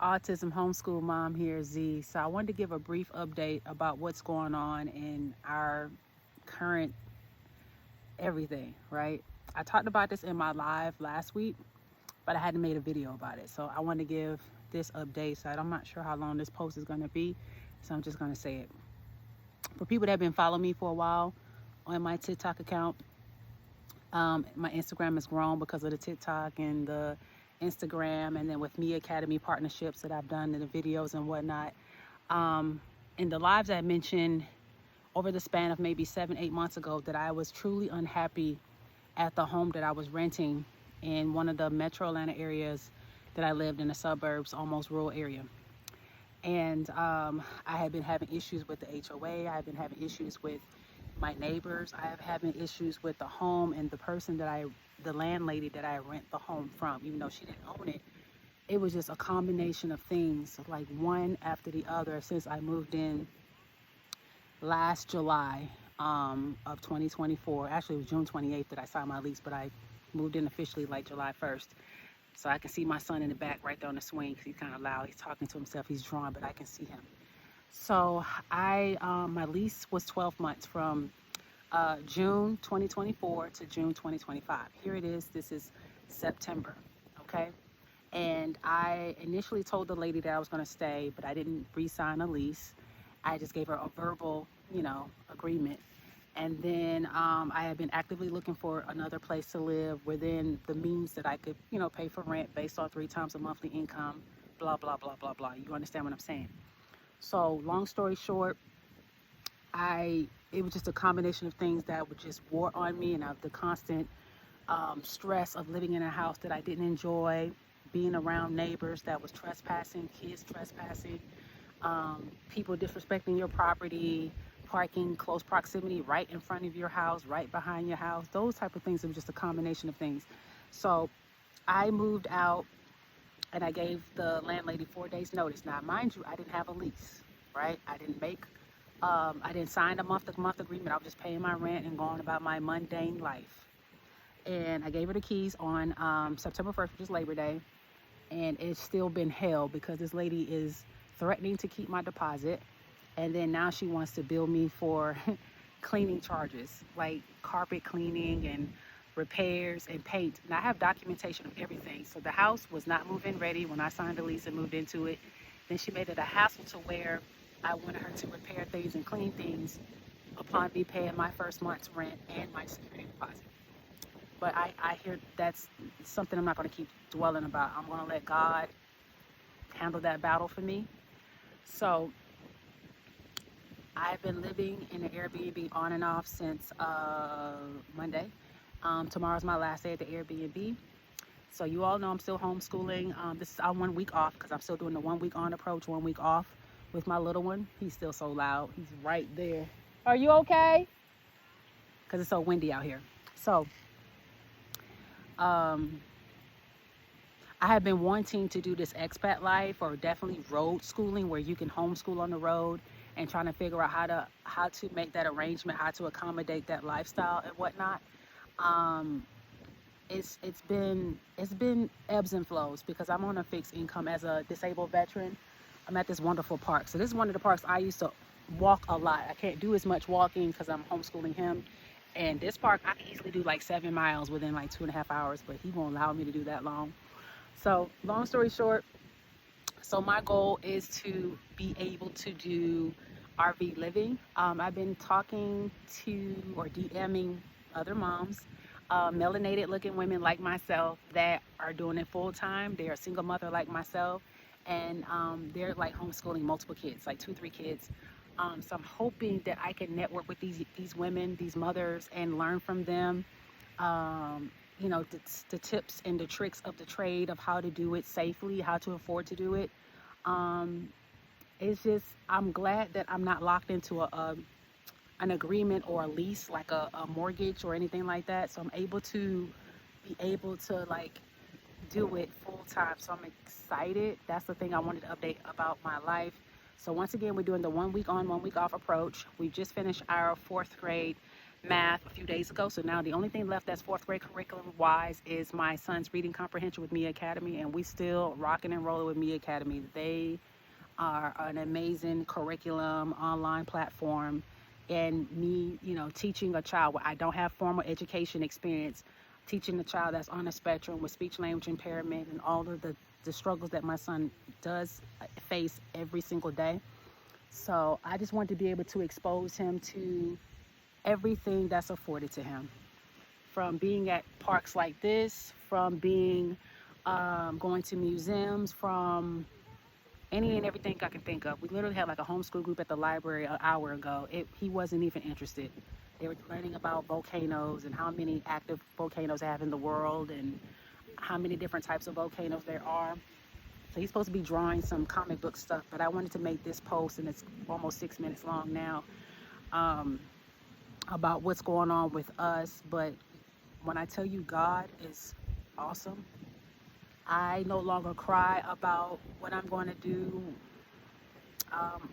Autism Homeschool Mom here, Z. So I wanted to give a brief update about what's going on in our current everything, right? I talked about this in my live last week, but I hadn't made a video about it. So I want to give this update. So I'm not sure how long this post is going to be. So I'm just going to say it. For people that have been following me for a while on my TikTok account, my Instagram has grown because of the TikTok and the Instagram, and then with Me Academy partnerships that I've done in the videos and whatnot. In the lives I mentioned over the span of maybe 7, 8 months ago that I was truly unhappy at the home that I was renting in one of the metro Atlanta areas that I lived in, the suburbs, almost rural area. And I had been having issues with the HOA. I have been having issues with my neighbors. I have having issues with the home and the landlady that I rent the home from, even though she didn't own it. It was just a combination of things, like one after the other, since I moved in last July of 2024. Actually, it was June 28th that I signed my lease, but I moved in officially like July 1st. So I can see my son in the back right there on the swing because he's kind of loud. He's talking to himself. He's drawing, but I can see him. So my lease was 12 months from June 2024 to June 2025. Here it is. This is September. Okay. And I initially told the lady that I was going to stay, but I didn't re-sign a lease. I just gave her a verbal, agreement. And then I have been actively looking for another place to live within the means that I could, pay for rent based on 3 times a monthly income, blah, blah, blah, blah, blah. You understand what I'm saying? So long story short, it was just a combination of things that would just wore on me, and of the constant stress of living in a house that I didn't enjoy, being around neighbors that was trespassing, kids trespassing, people disrespecting your property, parking close proximity right in front of your house, right behind your house, those type of things. It was just a combination of things. So I moved out and I gave the landlady 4 days notice. Now, mind you, I didn't have a lease, right? I didn't sign a month-to-month agreement. I was just paying my rent and going about my mundane life. And I gave her the keys on September 1st, which is Labor Day. And it's still been hell because this lady is threatening to keep my deposit. And then now she wants to bill me for cleaning charges, like carpet cleaning and repairs and paint. And I have documentation of everything. So the house was not move-in ready when I signed the lease and moved into it. Then she made it a hassle to where I wanted her to repair things and clean things upon me paying my first month's rent and my security deposit. But I hear that's something I'm not going to keep dwelling about. I'm going to let God handle that battle for me. So I've been living in an Airbnb on and off since Monday. Tomorrow's my last day at the Airbnb. So you all know I'm still homeschooling. This is our 1 week off because I'm still doing the 1 week on approach, 1 week off with my little one. He's still so loud. He's right there. Are you okay? Because it's so windy out here. So I have been wanting to do this expat life, or definitely road schooling, where you can homeschool on the road, and trying to figure out how to make that arrangement, how to accommodate that lifestyle and whatnot. It's been ebbs and flows because I'm on a fixed income as a disabled veteran. I'm at this wonderful park. So this is one of the parks I used to walk a lot. I can't do as much walking because I'm homeschooling him. And this park, I can easily do like 7 miles within like 2.5 hours, but he won't allow me to do that long. So long story short, so my goal is to be able to do RV living. I've been talking to or DMing other moms, melanated looking women like myself that are doing it full time. They're a single mother like myself, and they're like homeschooling multiple kids, like 2, 3 kids. So I'm hoping that I can network with these women, these mothers, and learn from them. The tips and the tricks of the trade of how to do it safely, how to afford to do it. It's just, I'm glad that I'm not locked into an agreement or a lease, like a mortgage or anything like that. So I'm able to like do it full time. So I'm excited. That's the thing I wanted to update about my life. So once again, we're doing the 1 week on, 1 week off approach. We just finished our 4th grade math a few days ago. So now the only thing left that's fourth grade curriculum wise is my son's reading comprehension with Mia Academy, and we still rocking and rolling with Mia Academy. They are an amazing curriculum online platform, and me, teaching a child where I don't have formal education experience, teaching a child that's on a spectrum with speech language impairment and all of the struggles that my son does face every single day. So I just want to be able to expose him to everything that's afforded to him, from being at parks like this, from being going to museums, from any and everything I can think of. We literally had like a homeschool group at the library an hour ago. He wasn't even interested. They were learning about volcanoes and how many active volcanoes have in the world and how many different types of volcanoes there are. So he's supposed to be drawing some comic book stuff, but I wanted to make this post, and it's almost 6 minutes long now, about what's going on with us. But when I tell you God is awesome, I no longer cry about what I'm going to do,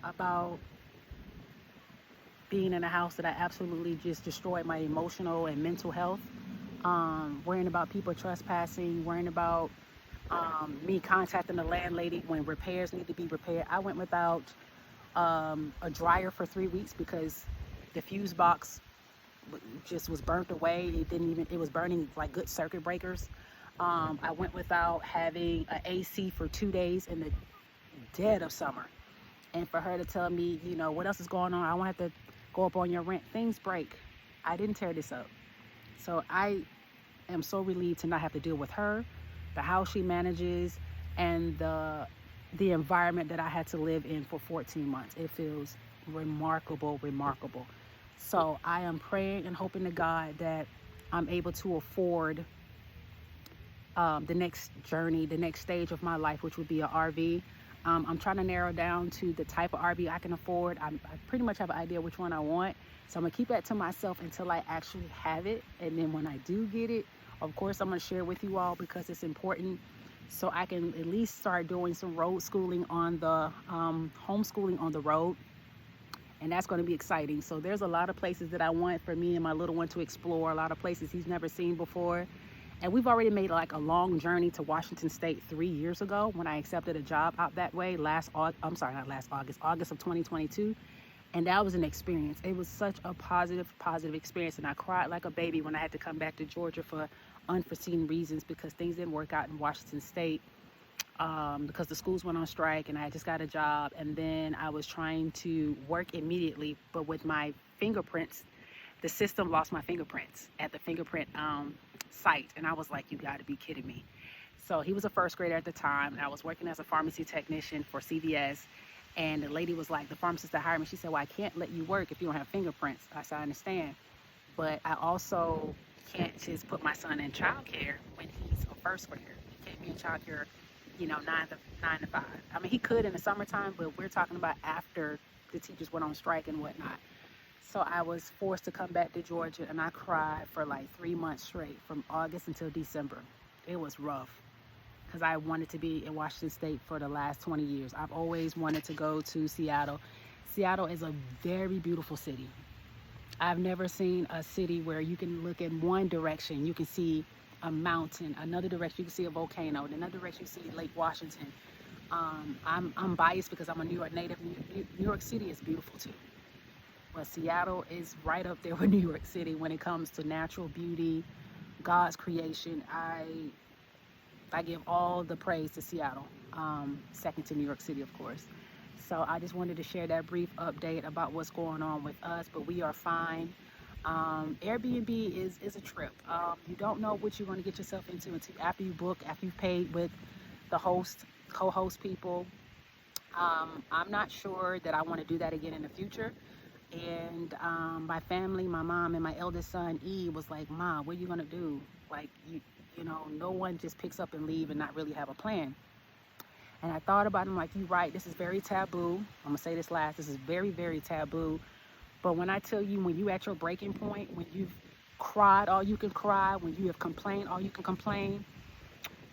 about being in a house that I absolutely just destroyed my emotional and mental health, worrying about people trespassing, worrying about me contacting the landlady when repairs need to be repaired. I went without a dryer for 3 weeks because the fuse box just was burnt away. It was burning like good circuit breakers. I went without having an AC for 2 days in the dead of summer. And for her to tell me, what else is going on? I won't have to go up on your rent. Things break. I didn't tear this up. So I am so relieved to not have to deal with her, the house she manages, and the environment that I had to live in for 14 months. It feels remarkable. So I am praying and hoping to God that I'm able to afford the next journey, the next stage of my life, which would be an RV. I'm trying to narrow down to the type of RV I can afford. I pretty much have an idea which one I want. So I'm going to keep that to myself until I actually have it. And then when I do get it, of course, I'm going to share with you all because it's important, so I can at least start doing some road schooling on the homeschooling on the road. And that's going to be exciting. So there's a lot of places that I want for me and my little one to explore, a lot of places he's never seen before. And we've already made like a long journey to Washington State 3 years ago when I accepted a job out that way August of 2022. And that was an experience. It was such a positive experience. And I cried like a baby when I had to come back to Georgia for unforeseen reasons because things didn't work out in Washington State, because the schools went on strike and I just got a job. And then I was trying to work immediately, but with my fingerprints, the system lost my fingerprints at the fingerprint site. And I was like, you got to be kidding me. So he was a first grader at the time, and I was working as a pharmacy technician for CVS. And the lady was like, the pharmacist that hired me, she said, well, I can't let you work if you don't have fingerprints. I said, I understand. But I also can't just put my son in childcare when he's a first grader. He can't be in childcare, 9 to 5. I mean, he could in the summertime, but we're talking about after the teachers went on strike and whatnot. So I was forced to come back to Georgia, and I cried for like 3 months straight, from August until December. It was rough because I wanted to be in Washington State for the last 20 years. I've always wanted to go to Seattle. Seattle is a very beautiful city. I've never seen a city where you can look in one direction, you can see a mountain, another direction you can see a volcano, in another direction you see Lake Washington. I'm biased because I'm a New York native. New York City is beautiful too. But Seattle is right up there with New York City when it comes to natural beauty, God's creation. I give all the praise to Seattle, second to New York City, of course. So I just wanted to share that brief update about what's going on with us, but we are fine. Airbnb is a trip. You don't know what you're going to get yourself into until after you book, after you've paid with the co-host people. I'm not sure that I want to do that again in the future. And my family, my mom and my eldest son, E, was like, Mom, what are you going to do? Like, no one just picks up and leave and not really have a plan. And I thought about it, I'm like, you're right, this is very taboo. I'm going to say this last, this is very, very taboo. But when I tell you, when you at your breaking point, when you've cried all you can cry, when you have complained all you can complain,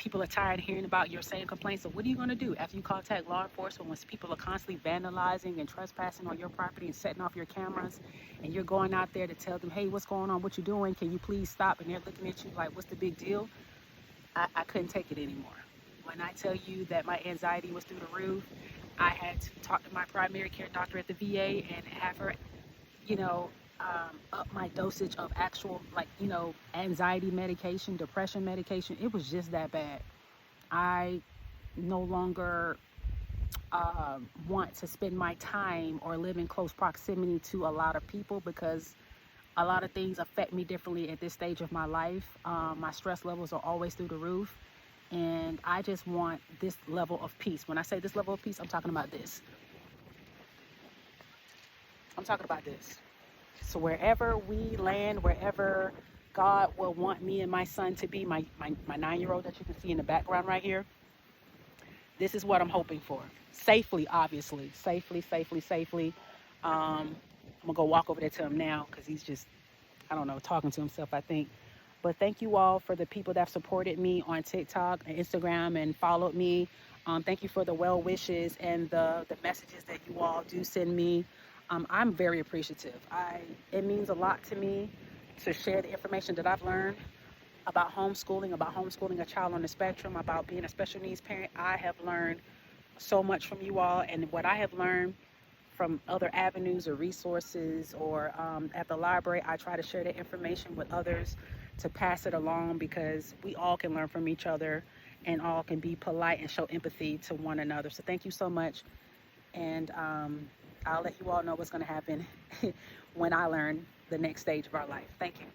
people are tired of hearing about your same complaints. So what are you going to do after you contact law enforcement when people are constantly vandalizing and trespassing on your property and setting off your cameras, and you're going out there to tell them, hey, what's going on? What you doing? Can you please stop? And they're looking at you like, what's the big deal? I couldn't take it anymore. When I tell you that my anxiety was through the roof, I had to talk to my primary care doctor at the VA and have her, you know, up my dosage of actual, like, anxiety medication, depression medication. It was just that bad. I no longer want to spend my time or live in close proximity to a lot of people, because a lot of things affect me differently at this stage of my life. My stress levels are always through the roof, and I just want this level of peace. When I say this level of peace, I'm talking about this. I'm talking about this. So wherever we land, wherever God will want me and my son to be, my 9-year-old that you can see in the background right here, this is what I'm hoping for. Safely, obviously. Safely. I'm going to go walk over there to him now, because he's just, I don't know, talking to himself, I think. But thank you all for the people that have supported me on TikTok and Instagram and followed me. Thank you for the well wishes and the messages that you all do send me. I'm very appreciative. It means a lot to me to share the information that I've learned about homeschooling a child on the spectrum, about being a special needs parent. I have learned so much from you all, and what I have learned from other avenues or resources or at the library, I try to share that information with others to pass it along, because we all can learn from each other and all can be polite and show empathy to one another. So thank you so much, and I'll let you all know what's going to happen when I learn the next stage of our life. Thank you.